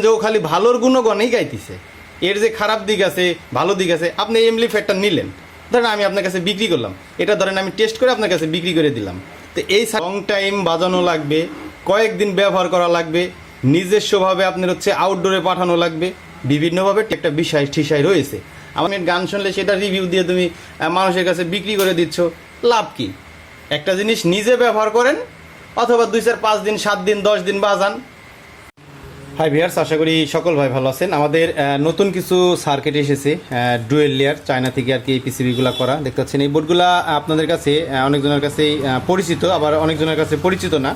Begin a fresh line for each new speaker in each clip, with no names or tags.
যে ও খালি ভালোর গুণগণেই গাইতেছে, এর যে খারাপ দিক আছে ভালো দিক আছে। আপনি এমপ্লিফায়ারটা নিলেন, ধরেন আমি আপনার কাছে বিক্রি করলাম, এটা ধরেন আমি টেস্ট করে আপনার কাছে বিক্রি করে দিলাম। তো এই লং টাইম বাজানো লাগবে, কয়েকদিন ব্যবহার করা লাগবে, নিজস্বভাবে আপনার হচ্ছে আউটডোরে পাঠানো লাগবে, বিভিন্নভাবে একটা বিষয় ঠিসাই রয়েছে। আমার গান শুনলে সেটা রিভিউ দিয়ে তুমি মানুষের কাছে বিক্রি করে দিচ্ছ, লাভ কি? একটা জিনিস নিজে ব্যবহার করেন, অথবা 2-4-5 দিন 7 দিন 10 দিন বাজান। হাই ভিউয়ার্স, আশা করি সকল ভাই ভালো আছেন। আমাদের নতুন কিছু সার্কিট এসেছে ডুয়েল লেয়ার, চায়না থেকে আর কি এই পিসিবিগুলো করা। দেখতে পাচ্ছেন এই বোর্ডগুলো আপনাদের কাছে অনেকজনের কাছেই পরিচিত, আবার অনেকজনের কাছে পরিচিত না।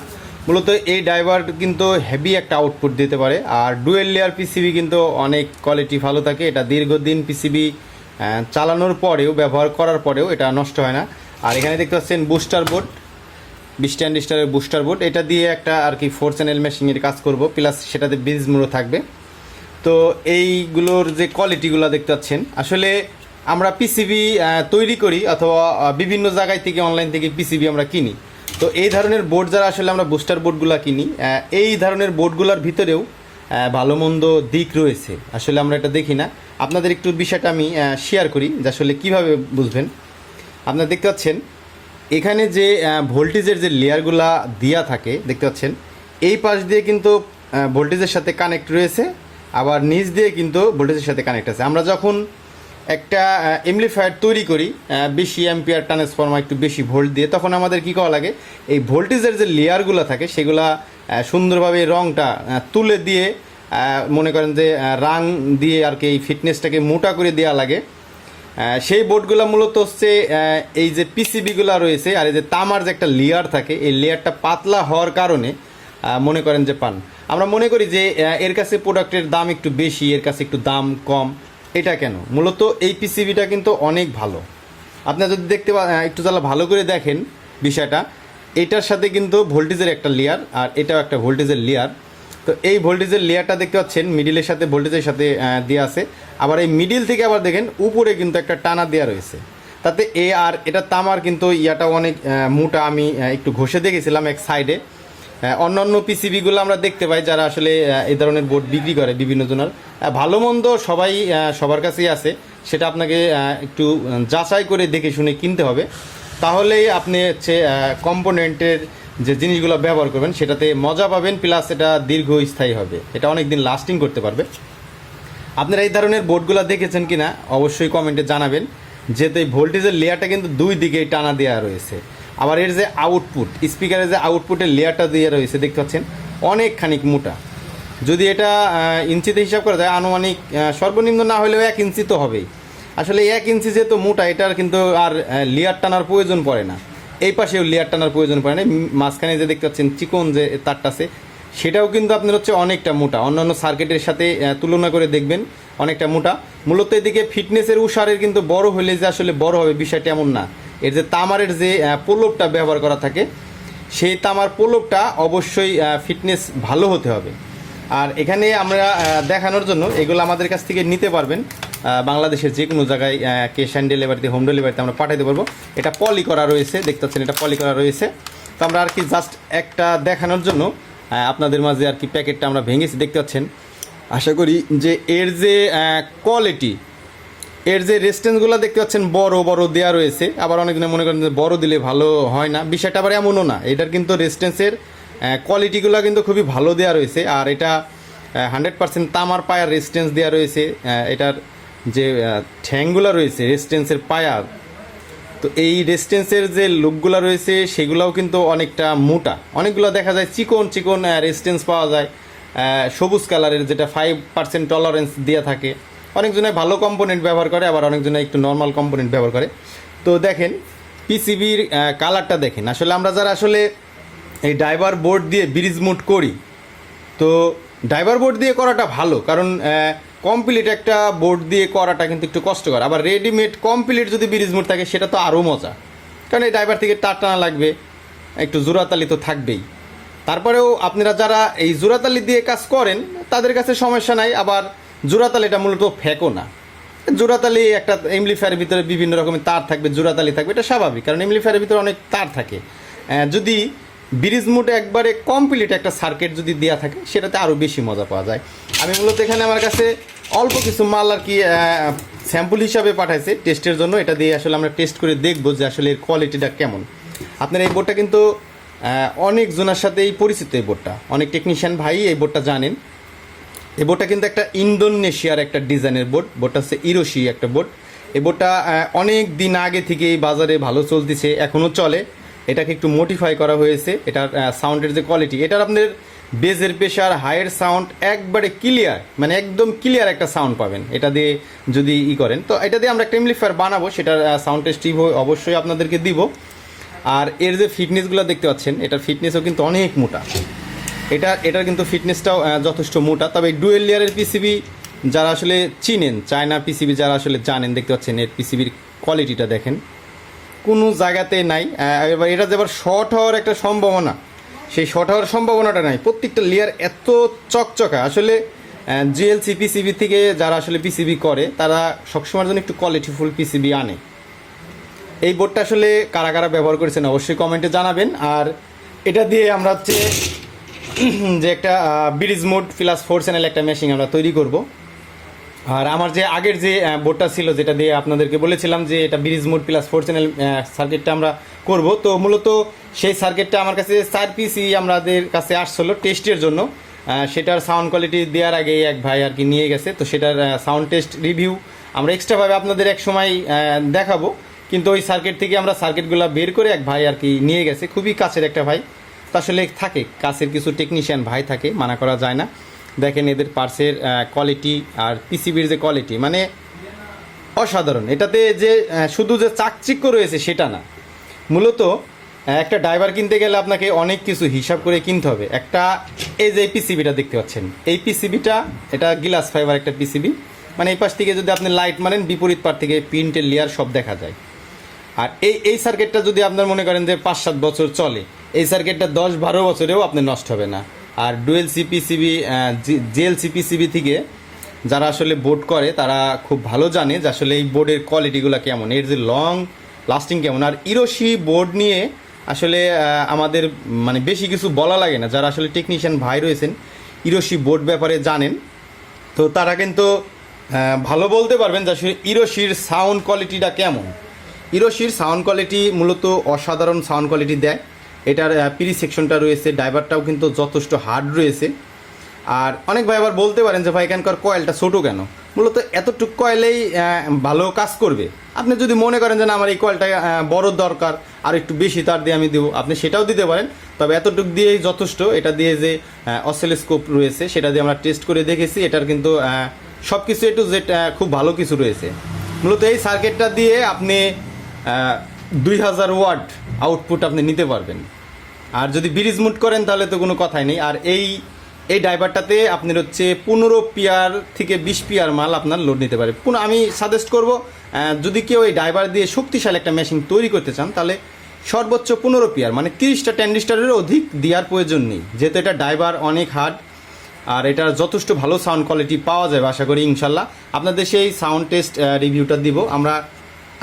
মূলত এই ড্রাইভার কিন্তু হেভি একটা আউটপুট দিতে পারে, আর ডুয়েল লেয়ার পিসিবি কিন্তু অনেক কোয়ালিটি ভালো থাকে। এটা দীর্ঘদিন পিসিবি চালানোর পরেও, ব্যবহার করার পরেও এটা নষ্ট হয় না। আর এখানে দেখতে পাচ্ছেন বুস্টার বোর্ড, 20 ট্রানজিস্টারের বুস্টার বোর্ড, এটা দিয়ে একটা আর কি 4 চ্যানেল মেশিনের কাজ করব, প্লাস সেটাতে ব্রিজ মোড়ও থাকবে। তো এইগুলোর যে কোয়ালিটিগুলো দেখতে পাচ্ছেন, আসলে আমরা পিসিবি তৈরি করি অথবা বিভিন্ন জায়গায় থেকে অনলাইন থেকে পিসিবি আমরা কিনি। তো এই ধরনের বোর্ড যারা আসলে আমরা বুস্টার বোর্ডগুলো কিনি, এই ধরনের বোর্ডগুলোর ভিতরেও ভালো মন্দ দিক রয়েছে, আসলে আমরা এটা দেখি না। আপনাদের একটু বিষয়টা আমি শেয়ার করি যে আসলে কীভাবে বুঝবেন। আপনারা দেখতে পাচ্ছেন এখানে যে ভোল্টেজের যে লেয়ারগুলা দেওয়া থাকে, দেখতে পাচ্ছেন এই পাশ দিয়ে কিন্তু ভোল্টেজের সাথে কানেক্ট রয়েছে, আবার নিচ দিয়ে কিন্তু ভোল্টেজের সাথে কানেক্ট আছে। আমরা যখন একটা এমপ্লিফায়ার তৈরি করি বেশি অ্যাম্পিয়ার ট্রান্সফর্মার, একটু বেশি ভোল্ট দিয়ে, তখন আমাদের কী করা লাগে, এই ভোল্টেজের যে লেয়ারগুলো থাকে সেগুলা সুন্দরভাবে রঙটা তুলে দিয়ে, মনে করেন যে রাং দিয়ে আর কি এই ফিটনেসটাকে মোটা করে দেওয়া লাগে। সেই বোর্ডগুলো মূলত হচ্ছে এই যে পিসিবিগুলো রয়েছে, আর এই যে তামার যে একটা লেয়ার থাকে, এই লেয়ারটা পাতলা হওয়ার কারণে মনে করেন যে পান। আমরা মনে করি যে এর কাছে প্রোডাক্টের দাম একটু বেশি, এর কাছে একটু দাম কম। এটা কেন? মূলত এই পিসিবিটা কিন্তু অনেক ভালো। আপনারা যদি দেখতে একটু তাহলে ভালো করে দেখেন বিষয়টা, এটার সাথে কিন্তু ভোল্টেজের একটা লেয়ার, আর এটাও একটা ভোল্টেজের লেয়ার। তো এই ভোল্টেজের লেয়ারটা দেখতে পাচ্ছেন মিডিলের সাথে, ভোল্টেজের সাথে দেওয়া আছে। আবার এই মিডিল থেকে আবার দেখেন উপরে কিন্তু একটা টানা দেওয়া রয়েছে, তাতে আর এটা তামার কিন্তু ইয়াটা অনেক মোটা। আমি একটু ঘষে দেখেছিলাম এক সাইডে। অন্যান্য পিসিবিগুলো আমরা দেখতে পাই যারা আসলে এই ধরনের বোর্ড বিক্রি করে বিভিন্ন জনের, ভালো মন্দ সবাই সবার কাছেই আছে, সেটা আপনাকে একটু যাচাই করে দেখে শুনে কিনতে হবে। তাহলেই আপনি হচ্ছে কম্পোনেন্টের যে জিনিসগুলো ব্যবহার করবেন সেটাতে মজা পাবেন, প্লাস এটা দীর্ঘস্থায়ী হবে, এটা অনেক দিন লাস্টিং করতে পারবে। আপনারা এই ধরনের বোর্ডগুলো দেখেছেন কি না অবশ্যই কমেন্টে জানাবেন। যেহেতু এই ভোল্টেজের লেয়ারটা কিন্তু দুই দিকেই টানা দেওয়া রয়েছে, আবার এর যে আউটপুট, স্পিকারের যে আউটপুটের লেয়ারটা দেওয়া রয়েছে দেখতে পাচ্ছেন অনেকখানিক মোটা। যদি এটা ইঞ্চিতে হিসাব করা যায়, আনুমানিক সর্বনিম্ন না হলেও 1 ইঞ্চি তো হবেই। আসলে 1 ইঞ্চি যেহেতু মোটা, এটার কিন্তু আর লেয়ার টানার প্রয়োজন পড়ে না। এই পাশেও লেয়ার টানার প্রয়োজন পড়ে না। মাঝখানে যে দেখতে পাচ্ছেন চিকন যে তারটা আছে, সেটাও কিন্তু আপনার হচ্ছে অনেকটা মোটা, অন্যান্য সার্কিটের সাথে তুলনা করে দেখবেন অনেকটা মোটা। মূলত এদিকে ফিটনেসের উষারের কিন্তু বড় হলে যে আসলে বড় হবে বিষয়টা এমন না। এর যে তামারের যে প্রলোভটা ব্যবহার করা থাকে, সেই তামার প্রলোভটা অবশ্যই ফিটনেস ভালো হতে হবে। আর এখানে আমরা দেখানোর জন্য এগুলো আমাদের কাছ থেকে নিতে পারবেন বাংলাদেশের যে কোনো জায়গায়, ক্যাশ অন ডেলিভারিতে, হোম ডেলিভারিতে আমরা পাঠাতে পারবো। এটা পলি করা রয়েছে, দেখতে পাচ্ছেন এটা পলি করা রয়েছে। তো আমরা আর কি জাস্ট একটা দেখানোর জন্য আপনাদের মাঝে আর কি প্যাকেটটা আমরা ভেঙেছি, দেখতে পাচ্ছেন। আশা করি যে এর যে কোয়ালিটি, এর যে রেজিস্ট্যান্সগুলো দেখতে পাচ্ছেন বড় বড় দেওয়া রয়েছে। আবার অনেকজনে মনে করেন যে বড় দিলে ভালো হয় না, বিষয়টা আবার এমনও না। এটার কিন্তু রেজিস্ট্যান্সের কোয়ালিটিগুলো কিন্তু খুবই ভালো দেওয়া রয়েছে। আর এটা 100% তামার পায়ার রেজিস্ট্যান্স দেওয়া রয়েছে। এটার যে ঠ্যাংগুলো রয়েছে রেজিস্ট্যান্সের পায়ার, তো এই রেজিস্ট্যান্সের যে লুকগুলো রয়েছে সেগুলোও কিন্তু অনেকটা মোটা। অনেকগুলো দেখা যায় চিকন চিকন রেজিস্ট্যান্স পাওয়া যায়, সবুজ কালারের, যেটা 5% টলারেন্স দেওয়া থাকে। অনেকজনে ভালো কম্পোনেন্ট ব্যবহার করে, আবার অনেকজনে একটু নর্মাল কম্পোনেন্ট ব্যবহার করে। তো দেখেন পিসিবির কালারটা দেখেন। আসলে আমরা যারা আসলে এই ড্রাইভার বোর্ড দিয়ে ব্রিজ মুড করি, তো ড্রাইভার বোর্ড দিয়ে করাটা ভালো, কারণ কমপ্লিট একটা বোর্ড দিয়ে করাটা কিন্তু একটু কষ্টকর। আবার রেডিমেড কমপ্লিট যদি ব্রিজ মুড থাকে সেটা তো আরও মজা, কারণ এই ড্রাইভার থেকে তার টানা লাগবে, একটু জোড়াতালি তো থাকবেই। তারপরেও আপনারা যারা এই জোড়াতালি দিয়ে কাজ করেন তাদের কাছে সমস্যা নাই। আবার জোড়াতালিটা মূলত ফেকও না। জোড়াতালি একটা এমপ্লিফায়ারের ভিতরে বিভিন্ন রকমের তার থাকবে, জোড়াতালি থাকবে, এটা স্বাভাবিক, কারণ এমপ্লিফায়ারের ভিতরে অনেক তার থাকে। যদি ব্রিজ মুডে একবারে কমপ্লিট একটা সার্কিট যদি দেওয়া থাকে সেটাতে আরও বেশি মজা পাওয়া যায়। আমি মূলত এখানে আমার কাছে অল্প কিছু মাল আর কি স্যাম্পল হিসাবে পাঠাইছে টেস্টের জন্য। এটা দিয়ে আসলে আমরা টেস্ট করে দেখব যে আসলে এর কোয়ালিটিটা কেমন। আপনার এই বোর্ডটা কিন্তু অনেক জনের সাথেই পরিচিত। এই বোর্ডটা অনেক টেকনিশিয়ান ভাই এই বোর্ডটা জানেন। এই বোর্ডটা কিন্তু একটা ইন্দোনেশিয়ার একটা ডিজাইনের বোর্ড। বোর্ডটা হচ্ছে ইরোশি একটা বোর্ড। এই বোর্ডটা অনেক দিন আগে থেকেই বাজারে ভালো চলতেছে, এখনও চলে। এটাকে একটু মডিফাই করা হয়েছে। এটার সাউন্ডের যে কোয়ালিটি, এটার আপনার বেজের প্রেশার, হাইয়ের সাউন্ড একবারে ক্লিয়ার, মানে একদম ক্লিয়ার একটা সাউন্ড পাবেন এটা দিয়ে যদি করেন। তো এটা দিয়ে আমরা একটা এমপ্লিফায়ার বানাবো, সেটার সাউন্ড টেস্ট অবশ্যই আপনাদেরকে দিব। আর এর যে ফিটনেসগুলো দেখতে পাচ্ছেন, এটার ফিটনেসও কিন্তু অনেক মোটা। এটার কিন্তু ফিটনেসটাও যথেষ্ট মোটা। তবে ডুয়েল লেয়ারের পিসিবি যারা আসলে চিনেন, চায়না পিসিবি যারা আসলে জানেন, দেখতে পাচ্ছেন এর পিসিবির কোয়ালিটিটা দেখেন, কোনো জায়গাতে নাই। এবার এটা যে আবার শর্ট হওয়ার একটা সম্ভাবনা, সেই শর্ট হওয়ার সম্ভাবনাটা নাই। প্রত্যেকটা লেয়ার এত চকচকা। আসলে জিএলসি পিসিবি থেকে যারা আসলে পিসিবি করে তারা সবসময়ের জন্য একটু কোয়ালিটিফুল পিসিবি আনে। এই বোর্ডটা আসলে কারা কারা ব্যবহার করেছেন অবশ্যই কমেন্টে জানাবেন। আর এটা দিয়ে আমরা হচ্ছে যে একটা ব্রিজ মোড প্লাস 4 চ্যানেল একটা মেশিন আমরা তৈরি করব। আর আমার যে আগের যে বোর্ডটা ছিল, যেটা দিয়ে আপনাদেরকে বলেছিলাম যে এটা ব্রিজ মোড প্লাস 4 চ্যানেল সার্কিটটা আমরা করব, তো মূলত সেই সার্কিটটা আমার কাছে 4 পিসি আমাদের কাছে আসছিলো টেস্টের জন্য। সেটার সাউন্ড কোয়ালিটি দেওয়ার আগে এক ভাই আর কি নিয়ে গেছে। তো সেটার সাউন্ড টেস্ট রিভিউ আমরা এক্সট্রাভাবে আপনাদের এক সময় দেখাবো। কিন্তু ওই সার্কিট থেকে আমরা সার্কিটগুলো বের করে এক ভাই আর কি নিয়ে গেছে, খুবই কাছের একটা ভাই। তো আসলে থাকে কাছের কিছু টেকনিশিয়ান ভাই থাকে, মানা করা যায় না। দেখেন এদের পার্সের কোয়ালিটি আর পিসিবির যে কোয়ালিটি, মানে অসাধারণ। এটাতে যে শুধু যে চাকচিক্য রয়েছে সেটা না, মূলত একটা ড্রাইভার কিনতে গেলে আপনাকে অনেক কিছু হিসাব করে কিনতে হবে। একটা এই যে পিসিবিটা দেখতে পাচ্ছেন, এই পিসিবিটা এটা গ্লাস ফাইবার একটা পিসিবি, মানে এই পাশ থেকে যদি আপনি লাইট মারেন বিপরীত পার থেকে প্রিন্টের লেয়ার সব দেখা যায়। আর এই সার্কিটটা যদি আপনার মনে করেন যে 5-7 বছর চলে, এই সার্কিটটা 10-12 বছরেও আপনার নষ্ট হবে না। আর ডুয়েল সিপিসিবি জিএলসি পিসিবি থেকে যারা আসলে বোর্ড করে তারা খুব ভালো জানে যে আসলে এই বোর্ডের কোয়ালিটিগুলো কেমন, এর যে লং লাস্টিং কেমন। আর ইরোশি বোর্ড নিয়ে আসলে আমাদের মানে বেশি কিছু বলা লাগে না। যারা আসলে টেকনিশিয়ান ভাই রয়েছেন ইরোশি বোর্ড ব্যাপারে জানেন, তো তারা কিন্তু ভালো বলতে পারবেন যে আসলে ইরোশির সাউন্ড কোয়ালিটিটা কেমন। ইরোশির সাউন্ড কোয়ালিটি মূলত অসাধারণ সাউন্ড কোয়ালিটি দেয়। এটার পিরি সেকশনটা রয়েছে, ড্রাইভারটাও কিন্তু যথেষ্ট হার্ড রয়েছে। আর অনেক ভাই আবার বলতে পারেন যে ভাই এখানকার কয়েলটা ছোটো কেন, মূলত এতটুকু কয়েলেই ভালো কাজ করবে। আপনি যদি মনে করেন যে না আমার এই কয়েলটা বড় দরকার, আর একটু বেশি তার দিয়ে আমি দেবো, আপনি সেটাও দিতে পারেন। তবে এতটুকু দিয়েই যথেষ্ট। এটা দিয়ে যে অসিলোস্কোপ রয়েছে সেটা দিয়ে আমরা টেস্ট করে দেখেছি, এটার কিন্তু সব কিছু একটু যেটা খুব ভালো কিছু রয়েছে। মূলত এই সার্কিটটা দিয়ে আপনি 2000 ওয়াট আউটপুট আপনি নিতে পারবেন। আর যদি ব্রিজ মুড করেন তাহলে তো কোনো কথাই নেই। আর এই ড্রাইভারটাতে আপনার হচ্ছে 15 পিয়ার থেকে 20 পিয়ার মাল আপনার লোড নিতে পারে। আমি সাজেস্ট করব যদি কেউ এই ড্রাইভার দিয়ে শক্তিশালী একটা মেশিন তৈরি করতে চান, তাহলে সর্বোচ্চ 15 পিয়ার মানে 30টা ট্যান্ডিস্টারের অধিক দেওয়ার প্রয়োজন নেই, যেহেতু এটা ড্রাইভার অনেক হার্ড। আর এটার যথেষ্ট ভালো সাউন্ড কোয়ালিটি পাওয়া যাবে আশা করি ইনশাল্লাহ। আপনাদের সেই সাউন্ড টেস্ট রিভিউটা দিব আমরা।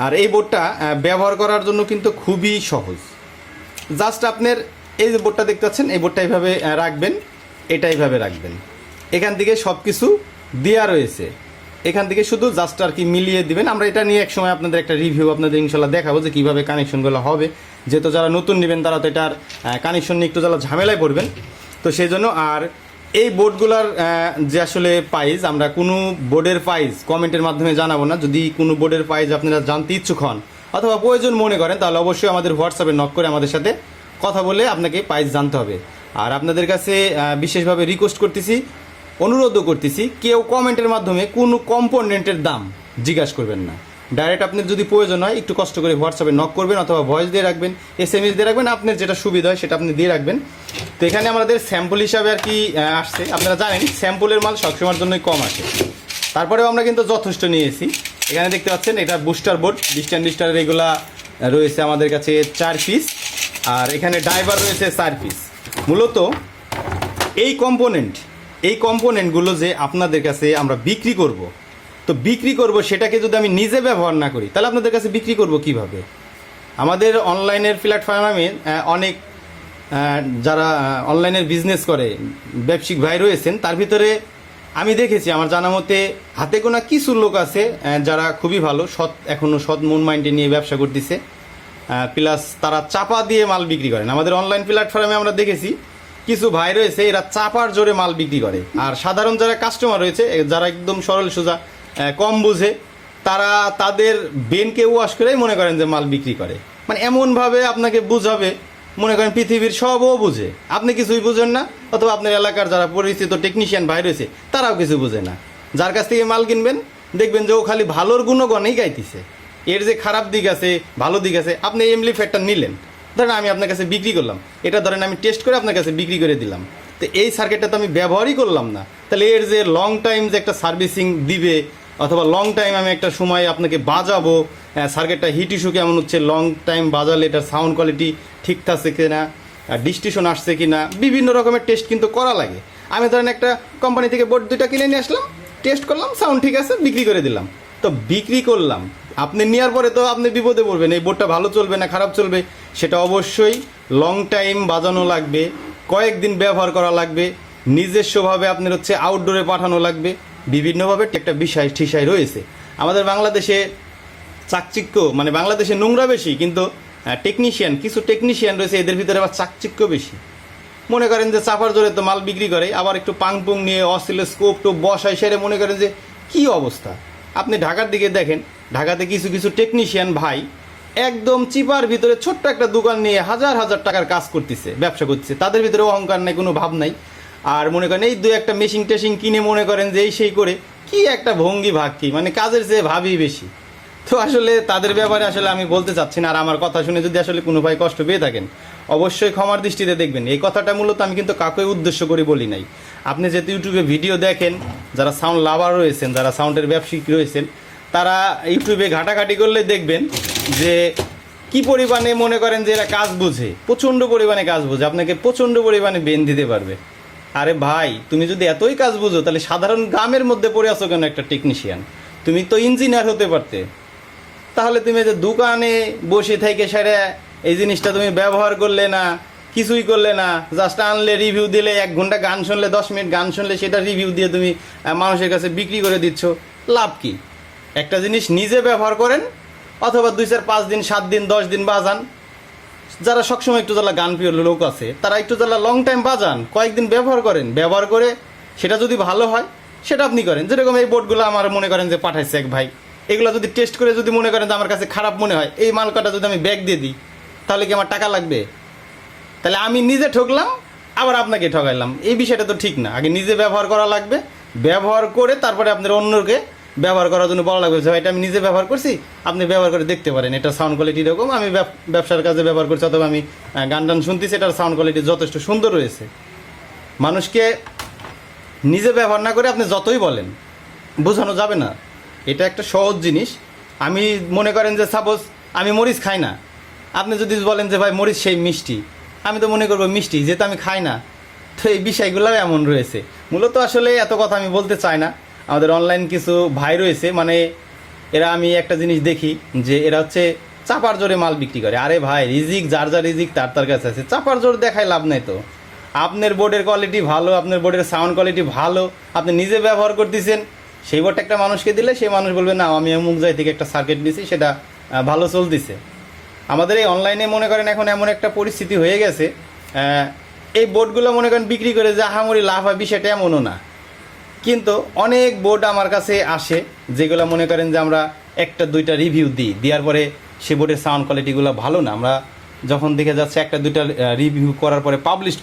আর এই বোর্ডটা ব্যবহার করার জন্য কিন্তু খুবই সহজ। জাস্ট আপনার এই যে বোর্ডটা দেখতে পাচ্ছেন, এই বোর্ডটা এইভাবে রাখবেন, এটা এইভাবে রাখবেন। এখান থেকে সব কিছু দেওয়া রয়েছে, এখান থেকে শুধু জাস্ট আর কি মিলিয়ে দিবেন। আমরা এটা নিয়ে এক সময় আপনাদের একটা রিভিউ আপনাদের ইনশাল্লাহ দেখাবো যে কীভাবে কানেকশনগুলো হবে। যেহেতু যারা নতুন নেবেন তারা তো এটার কানেকশন নিয়ে একটু যারা ঝামেলায় পড়বেন, তো সেই জন্য। আর এই বোর্ডগুলোর যে আসলে প্রাইস, আমরা কোনো বোর্ডের প্রাইস কমেন্টের মাধ্যমে জানাবো না। যদি কোনো বোর্ডের প্রাইস আপনারা জানতে ইচ্ছুক হন অথবা প্রয়োজন মনে করেন, তাহলে অবশ্যই আমাদের হোয়াটসঅ্যাপে নক করে আমাদের সাথে কথা বলে আপনাকে প্রাইস জানতে হবে। আর আপনাদের কাছে বিশেষভাবে রিকোয়েস্ট করতেছি, অনুরোধও করতেছি, কেউ কমেন্টের মাধ্যমে কোনো কম্পোনেন্টের দাম জিজ্ঞাসা করবেন না। ডাইরেক্ট আপনার যদি প্রয়োজন হয় একটু কষ্ট করে হোয়াটসঅ্যাপে নক করবেন অথবা ভয়েস দিয়ে রাখবেন, SMS দিয়ে রাখবেন, আপনার যেটা সুবিধা হয় সেটা আপনি দিয়ে রাখবেন। তো এখানে আমাদের স্যাম্পল হিসাবে আর কি আসছে। আপনারা জানেন স্যাম্পলের মাল সবসময়ের জন্যই কম আসে, তারপরেও আমরা কিন্তু যথেষ্ট নিয়েছি। এখানে দেখতে পাচ্ছেন এটা বুস্টার বোর্ড, ডিস্টারের এগুলা রয়েছে আমাদের কাছে 4 পিস। আর এখানে ড্রাইভার রয়েছে 4 পিস। মূলত এই কম্পোনেন্টগুলো যে আপনাদের কাছে আমরা বিক্রি করব, তো বিক্রি করব সেটাকে যদি আমি নিজে ব্যবহার না করি তাহলে আপনাদের কাছে বিক্রি করব কিভাবে? আমাদের অনলাইনের প্ল্যাটফর্মে অনেক যারা অনলাইনের বিজনেস করে ব্যবসায়িক ভাই রয়েছেন, তার ভিতরে আমি দেখেছি আমার জানা মতে হাতে গোনা কিছু লোক আছে যারা খুবই ভালো, এখনও সৎ মন মাইন্ডে নিয়ে ব্যবসা করতেছে, প্লাস তারা চাপা দিয়ে মাল বিক্রি করেন। আমাদের অনলাইন প্ল্যাটফর্মে আমরা দেখেছি কিছু ভাই রয়েছে এরা চাপার জোরে মাল বিক্রি করে, আর সাধারণ যারা কাস্টমার রয়েছে যারা একদম সরল সোজা কম বুঝে তারা তাদের বেনকে ওয়াশ করেই মনে করেন যে মাল বিক্রি করে। মানে এমনভাবে আপনাকে বুঝাবে মনে করেন পৃথিবীর সবও বুঝে, আপনি কিছুই বুঝেন না, অথবা আপনার এলাকার যারা পরিচিত টেকনিশিয়ান ভাই রয়েছে তারাও কিছু বুঝে না। যার কাছ থেকে মাল কিনবেন দেখবেন যে ও খালি ভালোর গুণগণেই গাইতেছে, এর যে খারাপ দিক আছে ভালো দিক আছে। আপনি এমলি ফ্যাটটা নিলেন, ধরেন আমি আপনার কাছে বিক্রি করলাম, এটা ধরেন আমি টেস্ট করে আপনার কাছে বিক্রি করে দিলাম, তো এই সার্কিটটা তো আমি ব্যবহারই করলাম না, তাহলে এর যে লং টাইম যে একটা সার্ভিসিং দিবে অথবা লং টাইম আমি একটা সময় আপনাকে বাজাবো, সার্কিটটা হিট ইস্যু কেমন হচ্ছে, লং টাইম বাজালে এটার সাউন্ড কোয়ালিটি ঠিক থাকছে কিনা, ডিস্টিশন আসছে কিনা, বিভিন্ন রকমের টেস্ট কিন্তু করা লাগে। আমি ধরেন একটা কোম্পানি থেকে বোর্ড 2টা কিনে নিয়ে আসলাম, টেস্ট করলাম, সাউন্ড ঠিক আছে, বিক্রি করে দিলাম। তো বিক্রি করলাম, আপনি নেওয়ার পরে তো আপনি বিপদে পড়বেন, এই বোর্ডটা ভালো চলবে না খারাপ চলবে, সেটা অবশ্যই লং টাইম বাজানো লাগবে, কয়েকদিন ব্যবহার করা লাগবে, নিজস্বভাবে আপনার হচ্ছে আউটডোরে পাঠানো লাগবে, বিভিন্নভাবে একটা বিষয় ঠিসাই রয়েছে। আমাদের বাংলাদেশে চাকচিক্য মানে বাংলাদেশে নোংরা বেশি, কিন্তু কিছু টেকনিশিয়ান রয়েছে এদের ভিতরে আবার চাকচিক্য বেশি। মনে করেন যে চাপার জোরে তো মাল বিক্রি করে, আবার একটু পাংপুং নিয়ে অসিলোস্কোপ টো বসায় সেরে মনে করেন যে কি অবস্থা। আপনি ঢাকার দিকে দেখেন, ঢাকাতে কিছু কিছু টেকনিশিয়ান ভাই একদম চিপার ভিতরে ছোট্ট একটা দোকান নিয়ে হাজার হাজার টাকার কাজ করতেছে, ব্যবসা করতেছে, তাদের ভিতরে অহংকার নাই, কোনো ভাব নাই। আর মনে করেন এই 2-1টা মেশিন টেশিং কিনে মনে করেন যে এই সেই করে কি একটা ভঙ্গি ভাগ, কি মানে কাজের চেয়ে ভাবই বেশি। তো আসলে তাদের ব্যাপারে আসলে আমি বলতে চাচ্ছি না। আর আমার কথা শুনে যদি আসলে কোনো ভাই কষ্ট পেয়ে থাকেন অবশ্যই ক্ষমার দৃষ্টিতে দেখবেন। এই কথাটা মূলত আমি কিন্তু কাউকে উদ্দেশ্য করে বলি নাই। আপনি যেহেতু ইউটিউবে ভিডিও দেখেন, যারা সাউন্ড লাভার রয়েছেন, যারা সাউন্ডের ব্যবসায়িক রয়েছেন, তারা ইউটিউবে ঘাটাঘাটি করলে দেখবেন যে কি পরিমাণে মনে করেন যে এরা কাজ বুঝে, প্রচণ্ড পরিমাণে কাজ বুঝে, আপনাকে প্রচণ্ড পরিমাণে বেন দিতে পারবে। আরে ভাই, তুমি যদি এতই কাজ বুঝো তাহলে সাধারণ গ্রামের মধ্যে পড়ে আসো কেন একটা টেকনিশিয়ান? তুমি তো ইঞ্জিনিয়ার হতে পারতে। তাহলে তুমি যে দোকানে বসে থেকে সেরে এই জিনিসটা তুমি ব্যবহার করলে না, কিছুই করলে না, জাস্ট আনলে রিভিউ দিলে, 1 ঘন্টা গান শুনলে, 10 মিনিট গান শুনলে সেটা রিভিউ দিয়ে তুমি মানুষের কাছে বিক্রি করে দিচ্ছ, লাভ কি? একটা জিনিস নিজে ব্যবহার করেন, অথবা 2-4-5 দিন 7 দিন 10 দিন বাজান। যারা সবসময় একটু জ্বালা গান প্রিয় লোক আছে তারা একটু জ্বালা লং টাইম বাজান, কয়েকদিন ব্যবহার করেন, ব্যবহার করে সেটা যদি ভালো হয় সেটা আপনি করেন। যেরকম এই বোর্ডগুলো আমার মনে করেন যে পাঠাইছে এক ভাই, এগুলো যদি টেস্ট করে যদি মনে করেন যে আমার কাছে খারাপ মনে হয়, এই মালকাটা যদি আমি ব্যাগ দিয়ে দিই তাহলে কি আমার টাকা লাগবে? তাহলে আমি নিজে ঠকলাম আবার আপনাকে ঠকাইলাম, এই বিষয়টা তো ঠিক না। আগে নিজে ব্যবহার করা লাগবে, ব্যবহার করে তারপরে আপনার অন্যকে ব্যবহার করার জন্য বলা লাগবে যে এটা আমি নিজে ব্যবহার করছি, আপনি ব্যবহার করে দেখতে পারেন, এটা সাউন্ড কোয়ালিটি এরকম, আমি ব্যবসার কাজে ব্যবহার করছি, অথবা আমি গান টান শুনতেছি, এটার সাউন্ড কোয়ালিটি যথেষ্ট সুন্দর রয়েছে। মানুষকে নিজে ব্যবহার না করে আপনি যতই বলেন বোঝানো যাবে না। এটা একটা সহজ জিনিস। আমি মনে করেন যে সাপোজ আমি মরিচ খাই না, আপনি যদি বলেন যে ভাই মরিচ সেই মিষ্টি, আমি তো মনে করবো মিষ্টি, যেহেতু আমি খাই না। তো এই বিষয়গুলো এমন রয়েছে। মূলত আসলে এত কথা আমি বলতে চাই না। আমাদের অনলাইন কিছু ভাই রয়েছে, মানে এরা আমি একটা জিনিস দেখি যে এরা হচ্ছে চাপার জোরে মাল বিক্রি করে। আরে ভাই, রিজিক যার যার রিজিক তার কাছে আছে, চাপার জোর দেখায় লাভ নাই তো। আপনার বোর্ডের কোয়ালিটি ভালো, আপনার বোর্ডের সাউন্ড কোয়ালিটি ভালো, আপনি নিজে ব্যবহার করতেছেন, সেই বোর্ডটা একটা মানুষকে দিলে সেই মানুষ বলবে না আমি অমুক জায়গা থেকে একটা সার্কিট নিয়েছি, সেটা ভালো চলতেছে। আমাদের এই অনলাইনে মনে করেন এখন এমন একটা পরিস্থিতি হয়ে গেছে, এই বোর্ডগুলো মনে করেন বিক্রি করে যে আহামরি লাভ হয় বিষয়টা এমনও না। কিন্তু অনেক বোর্ড আমার কাছে আসে যেগুলো মনে করেন যে আমরা 1-2টা রিভিউ দিই, দেওয়ার পরে সে বোর্ডের সাউন্ড কোয়ালিটিগুলো ভালো না। আমরা যখন দেখে যাচ্ছে 1-2টা রিভিউ করার পরে পাবলিশ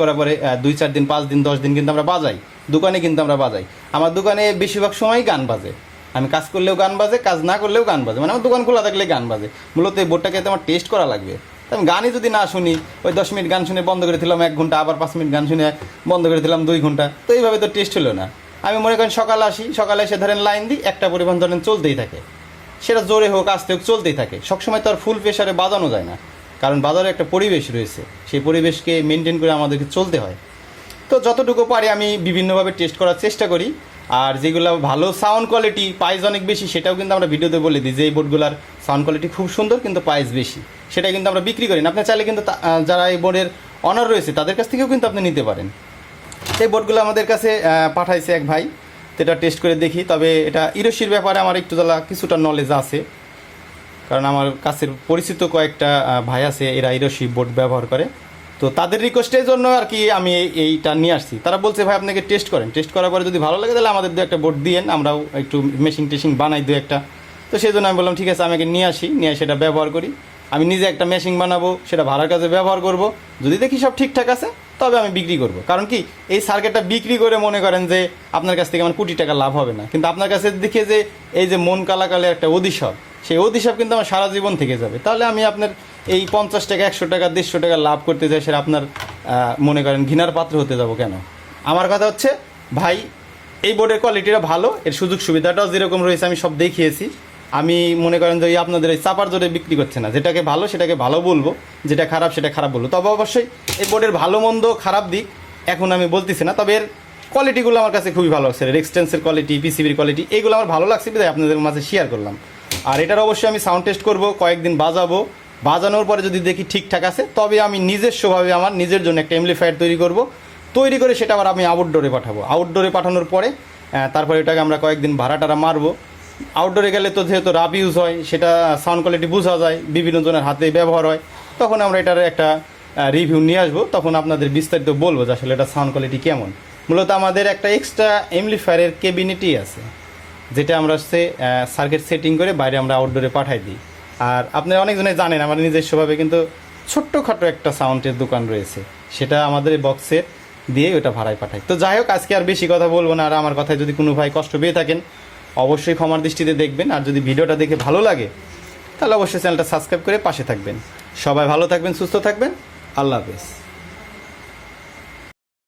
করার পরে 2-4 দিন 5 দিন 10 দিন কিন্তু আমরা বাজাই, দোকানে কিন্তু আমরা বাজাই। আমার দোকানে বেশিরভাগ সময়ই গান বাজে, আমি কাজ করলেও গান বাজে, কাজ না করলেও গান বাজে, মানে আমার দোকান খোলা থাকলে গান বাজে। মূলত এই বোর্ডটাকে তো আমার টেস্ট করা লাগবে। আমি গানই যদি না শুনি, ওই 10 মিনিট গান শুনে বন্ধ করে দিলাম 1 ঘন্টা, আবার 5 মিনিট গান শুনে বন্ধ করে দিলাম 2 ঘন্টা, তো এইভাবে তো টেস্ট হলো না। আমি মনে করেন সকালে আসি, সকালে এসে ধরেন লাইন দিই, একটা পরিমাণ ধরেন চলতেই থাকে, সেটা জোরে হোক আস্তে হোক চলতেই থাকে। সবসময় তো আর ফুল প্রেশারে বাজানো যায় না, কারণ বাজারে একটা পরিবেশ রয়েছে, সেই পরিবেশকে মেনটেন করে আমাদেরকে চলতে হয়। তো যতটুকু পারি আমি বিভিন্নভাবে টেস্ট করার চেষ্টা করি। আর যেগুলো ভালো সাউন্ড কোয়ালিটি, প্রাইস অনেক বেশি, সেটাও কিন্তু আমরা ভিডিওতে বলে দিই যে এই বোর্ডগুলোর সাউন্ড কোয়ালিটি খুব সুন্দর কিন্তু প্রাইস বেশি, সেটা কিন্তু আমরা বিক্রি করি না। আপনি চাইলে কিন্তু যারা এই বোর্ডের অনার রয়েছে তাদের কাছ থেকেও কিন্তু আপনি নিতে পারেন। এই বোর্ডগুলো আমাদের কাছে পাঠাইছে এক ভাই, তো এটা টেস্ট করে দেখি। তবে এটা ইরোশির ব্যাপারে আমার একটু কিছুটা নলেজ আছে, কারণ আমার কাছের পরিচিত কয়েকটা ভাই আছে, এরা ইরোশি বোর্ড ব্যবহার করে। তো তাদের রিকোয়েস্টের জন্য আর কি আমি এইটা নিয়ে আসছি। তারা বলছে ভাই আপনাকে টেস্ট করেন, টেস্ট করার পরে যদি ভালো লাগে তাহলে আমাদের দু একটা বোর্ড দিয়েন, আমরাও একটু মেশিন টেশিং বানাই দু একটা। তো সেই জন্য আমি বললাম ঠিক আছে আমাকে নিয়ে আসি, নিয়ে সেটা ব্যবহার করি। আমি নিজে একটা মেশিন বানাবো, সেটা ভাড়ার কাজে ব্যবহার করব। যদি দেখি সব ঠিকঠাক আছে তবে আমি বিক্রি করব। কারণ কি এই সার্কিটটা বিক্রি করে মনে করেন যে আপনার কাছ থেকে আমার কোটি টাকা লাভ হবে না, কিন্তু আপনার কাছে দেখে যে এই যে মন কালাকালে একটা অধিসব, সেই অধিসব কিন্তু আমার সারা জীবন থেকে যাবে। তাহলে আমি আপনার এই 50 টাকা 100 টাকা 150 টাকা লাভ করতে চাই, সেটা আপনার মনে করেন ঘৃণার পাত্র হতে যাব কেন? আমার কথা হচ্ছে ভাই এই বোর্ডের কোয়ালিটিটা ভালো, এর সুযোগ সুবিধাটাও যেরকম রয়েছে আমি সব দেখিয়েছি। আমি মনে করেন যে আপনাদের এই চাপার জোরে বিক্রি করছে না, যেটাকে ভালো সেটাকে ভালো বলবো, যেটা খারাপ সেটা খারাপ বলবো। তবে অবশ্যই এই বোর্ডের ভালো মন্দ খারাপ দিক এখন আমি বলতেছি না, তবে এর কোয়ালিটিগুলো আমার কাছে খুবই ভালো লাগছে। এক্সটেন্সের কোয়ালিটি, পিসিবির কোয়ালিটি, এইগুলো আমার ভালো লাগছে, তাই আপনাদের মাঝে শেয়ার করলাম। আর এটার অবশ্যই আমি সাউন্ড টেস্ট করব, কয়েকদিন বাজাবো, বাজানোর পরে যদি দেখি ঠিকঠাক আছে তবে আমি নিজস্বভাবে আমার নিজের জন্য একটা এমপ্লিফায়ার তৈরি করব। তৈরি করে সেটা আবার আমি আউটডোরে পাঠাবো। আউটডোরে পাঠানোর পরে তারপরে এটাকে আমরা কয়েকদিন ভাড়াটারা মারবো। আউটডোরে গেলে তো যেহেতু রাব ইউজ হয়, সেটা সাউন্ড কোয়ালিটি বোঝা যায়, বিভিন্ন জনের হাতে ব্যবহার হয়, তখন আমরা এটার একটা রিভিউ নিয়ে আসবো, তখন আপনাদের বিস্তারিত বলবো যে আসলে এটা সাউন্ড কোয়ালিটি কেমন। মূলত আমাদের একটা এক্সট্রা এমপ্লিফায়ারের ক্যাবিনেটই আছে, যেটা আমরা হচ্ছে সার্কিট সেটিং করে বাইরে আমরা আউটডোরে পাঠাই দিই। আর আপনারা অনেকজনে জানেন আমার নিজস্বভাবে কিন্তু ছোট্টখাটো একটা সাউন্ডের দোকান রয়েছে, সেটা আমাদের এই বক্সের দিয়ে ওটা ভাড়ায় পাঠাই। তো যাই হোক, আজকে আর বেশি কথা বলবো না। আর আমার কথায় যদি কোনো ভাই কষ্ট পেয়ে থাকেন অবশ্যই ক্ষমার দৃষ্টিতে দেখবেন। আর যদি ভিডিওটা দেখে ভালো লাগে তাহলে অবশ্যই চ্যানেলটা সাবস্ক্রাইব করে পাশে থাকবেন। সবাই ভালো থাকবেন, সুস্থ থাকবেন, আল্লাহ হাফেজ।